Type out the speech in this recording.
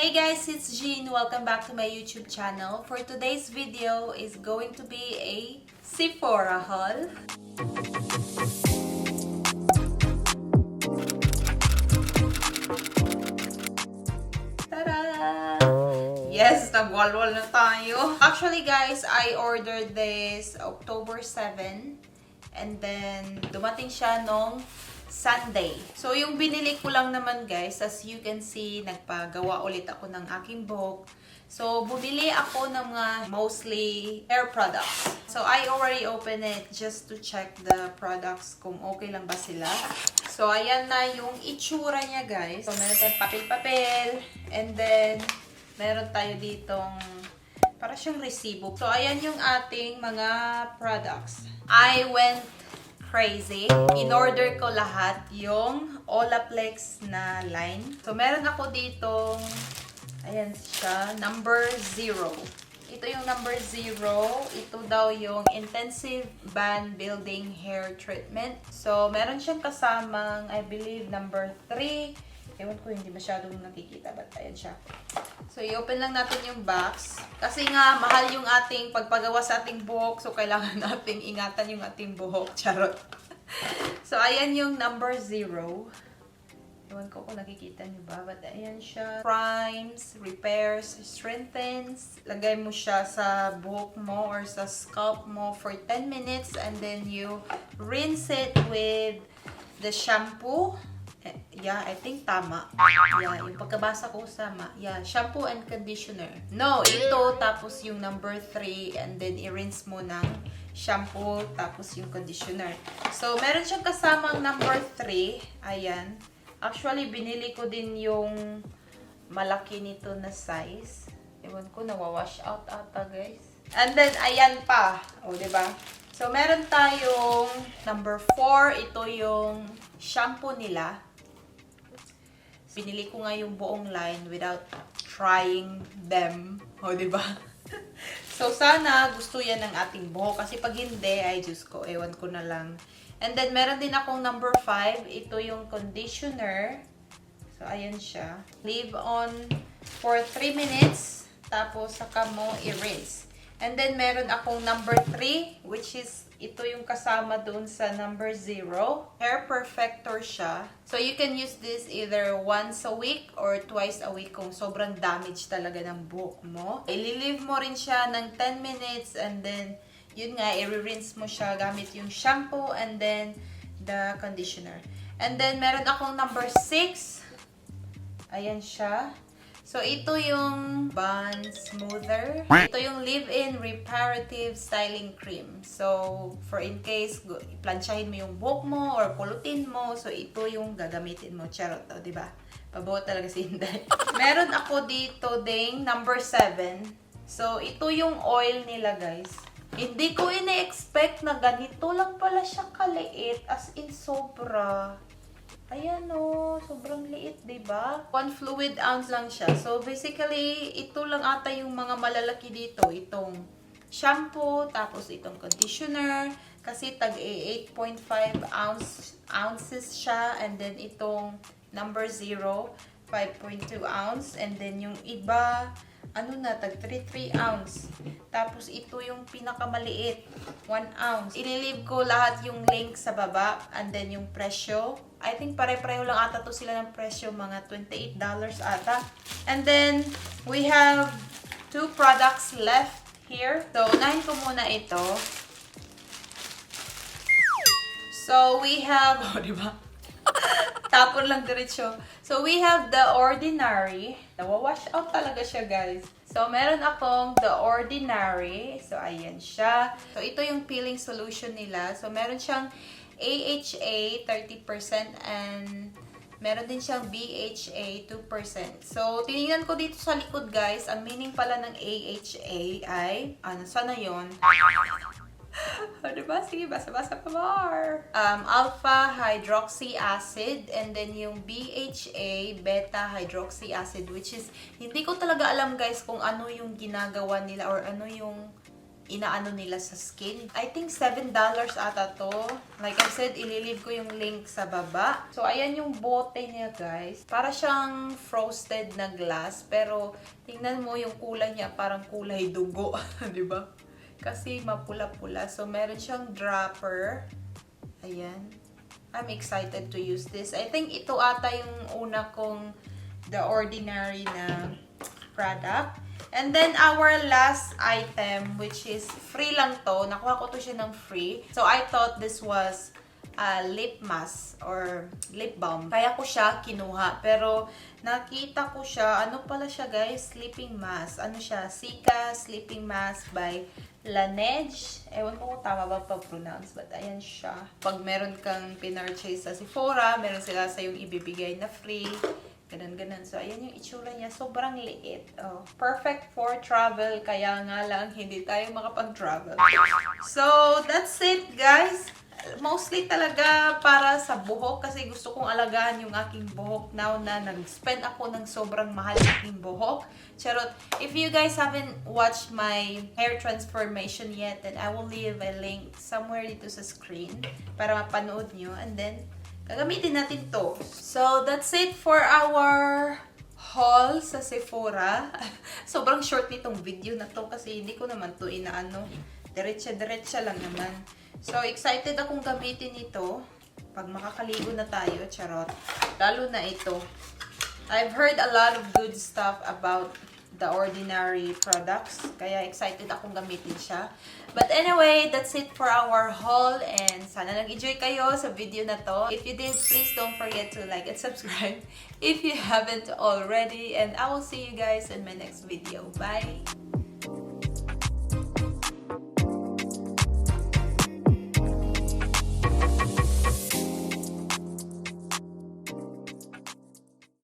Hey guys, it's Jean. Welcome back to my YouTube channel. For today's video is going to be a Sephora haul. Tada! Yes, nagwalwal na tayo. Actually guys, I ordered this October 7 and then dumating siya nung Sunday. So, yung binili ko lang naman guys, as you can see, nagpagawa ulit ako ng aking buhok. So, bumili ako ng mga mostly hair products. So, I already opened it just to check the products kung okay lang ba sila. So, ayan na yung itsura niya guys. So, meron tayong papel-papel and then meron tayo ditong para siyang resibo. So, ayan yung ating mga products. I went crazy. In-order ko lahat yung Olaplex na line. So, meron ako ditong, ayan siya, number 0. Ito yung number 0. Ito daw yung Intensive Band Building Hair Treatment. So, meron siyang kasamang, I believe, number 3. Ewan ko, hindi masyadong nakikita. But, ayan siya. So, i-open lang natin yung box. Kasi nga, mahal yung ating pagpagawa sa ating buhok. So, kailangan nating ingatan yung ating buhok. Charot. So, ayan yung number 0. Ewan ko kung nakikita nyo ba. But, ayan siya. Primes, repairs, strengthens. Lagay mo siya sa buhok mo or sa scalp mo for 10 minutes. And then, you rinse it with the shampoo. Yeah, I think tama. Yeah, yung pagkabasa ko sama. Yeah, shampoo and conditioner. No, ito tapos yung number 3 and then i-rinse mo ng shampoo tapos yung conditioner. So, meron siyang kasamang number 3. Ayan. Actually, binili ko din yung malaki nito na size. Ewan ko, nawawash out ata guys. And then, ayan pa. O, diba? So, meron tayong number 4. Ito yung shampoo nila. Pinili ko nga yung buong line without trying them. O, diba? So, sana gusto yan ng ating buhok. Kasi pag hindi, ay Diyos ko, ewan ko na lang. And then, meron din akong number 5. Ito yung conditioner. So, ayan siya. Leave on for 3 minutes. Tapos, saka mo i-rinse. And then, meron akong number 3, which is, ito yung kasama doon sa number 0. Hair perfector siya. So, you can use this either once a week or twice a week kung sobrang damage talaga ng buhok mo. I-leave mo rin siya ng 10 minutes and then, yun nga, i-rinse mo siya gamit yung shampoo and then the conditioner. And then, meron akong number 6. Ayan siya. So, ito yung Bond Smoother. Ito yung Leave-In Reparative Styling Cream. So, for in case, plansyahin mo yung buhok mo or pulutin mo. So, ito yung gagamitin mo. Charot to, diba? Pabuhot talaga si Inday. Meron ako dito ding number 7. So, ito yung oil nila, guys. Hindi ko ina-expect na ganito lang pala siya kaliit. As in, sobra. Ayan o, sobrang liit, diba? 1 fluid ounce lang siya. So, basically, ito lang ata yung mga malalaki dito. Itong shampoo, tapos itong conditioner. Kasi tag 8.5 ounces siya. And then, itong number 0, 5.2 ounce. And then, yung iba, ano na, tag 3 ounce. Tapos, ito yung pinakamaliit, 1 ounce. Ililive ko lahat yung link sa baba. And then, yung presyo. I think pare-pareho lang ata to sila ng presyo, mga $28 ata. And then, we have 2 products left here. So, unahin ko muna ito. So, we have, oh, diba? Tapon lang diretso. So, we have the Ordinary. Nawawash out talaga siya, guys. So, meron akong the Ordinary. So, ayan siya. So, ito yung peeling solution nila. So, meron siyang AHA 30% and meron din siyang BHA 2%. So, tinignan ko dito sa likod, guys. Ang meaning pala ng AHA ay, ano, sana yun? O, diba? Sige, basa-basa pa more. Alpha hydroxy acid and then yung BHA, beta hydroxy acid, which is, hindi ko talaga alam, guys, kung ano yung ginagawa nila or ano yung inaano nila sa skin. I think $7 ata to. Like I said, ililive ko yung link sa baba. So, ayan yung bote niya, guys. Para siyang frosted na glass. Pero, tingnan mo yung kulay niya, parang kulay dugo. Diba? Kasi mapula-pula. So, meron siyang dropper. Ayan. I'm excited to use this. I think ito ata yung una kong The Ordinary na product. And then, our last item, which is free lang to. Nakuha ko to siya ng free. So, I thought this was a lip mask or lip balm. Kaya ko siya kinuha. Pero, nakita ko siya, ano pala siya guys? Sleeping mask. Ano siya? Sika Sleeping Mask by Laneige. Ewan ko kung tama ba pa-pronounce. But, ayan siya. Pag meron kang pinurchase sa Sephora, meron sila sa yung ibibigay na free. Ganun. So, ayan yung itsura niya. Sobrang liit. Oh, perfect for travel. Kaya nga lang, hindi tayo makapag-travel. So, that's it, guys. Mostly talaga para sa buhok. Kasi gusto kong alagaan yung aking buhok now na nag-spend ako ng sobrang mahal aking buhok. Charot. If you guys haven't watched my hair transformation yet, then I will leave a link somewhere dito sa screen para mapanood nyo. And then, gagamitin natin to. So, that's it for our haul sa Sephora. Sobrang short nitong video na to kasi hindi ko naman to inaano. Diretsa-diretsa lang naman. So, excited akong gamitin ito pag makakaligo na tayo. Charot. Lalo na ito. I've heard a lot of good stuff about The Ordinary products. Kaya excited akong gamitin siya. But anyway, that's it for our haul. And sana nag-enjoy kayo sa video na to. If you did, please don't forget to like and subscribe if you haven't already. And I will see you guys in my next video. Bye!